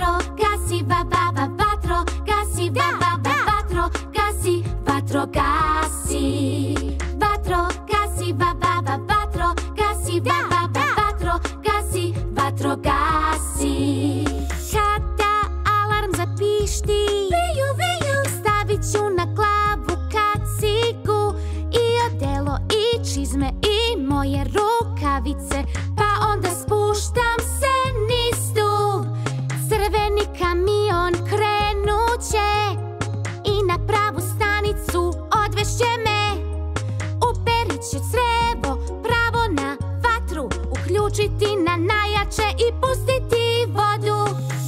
vatro gasi, va va va, vatro gasi, va va va, vatro gasi, vatro gasi. Vatro gasi, va va va, vatro gasi, va va va, vatro gasi, vatro gasi. Kada alarm zapišti, viju, viju, stavit ću na glavu kacigu i odelo i čizme i moje rukavice, pa onda spuštam se niz stup. Crveni kamion krenuće i na pravu stanicu odvešće me. Uperit ću crevo pravo na vatru, uključiti na najjače i pustiti vodu.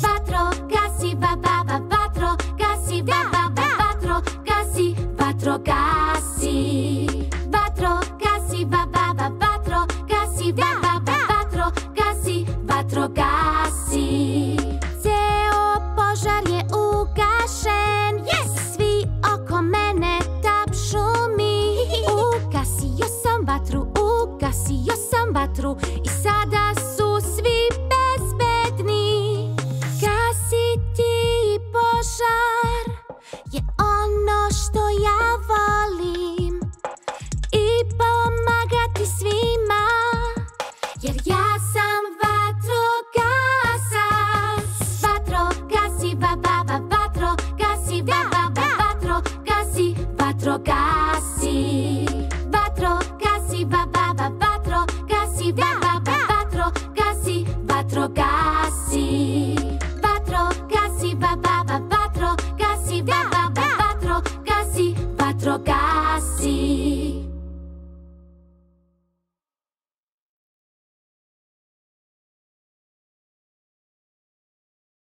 Vatro gasi, va va va, vatro gasi, va va va, vatro gasi, vatro gasi. Vatro gasi, va va va, vatro gasi, va va va, vatro gasi, vatro gasi. Ceo požar je ugašen, svi oko mene tapšu mi. Ugasio sam vatru i sada su svi bezbedni. Gasiti požar je ono što ja volim i pomagati svima, jer ja sam vatrogasac. Vatro gasi, va va va, vatro gasi, va va va, vatro gasi, vatro gasi. Vatro gasi, va va va, vatro gasi, va va va, vatro gasi, vatro gasi.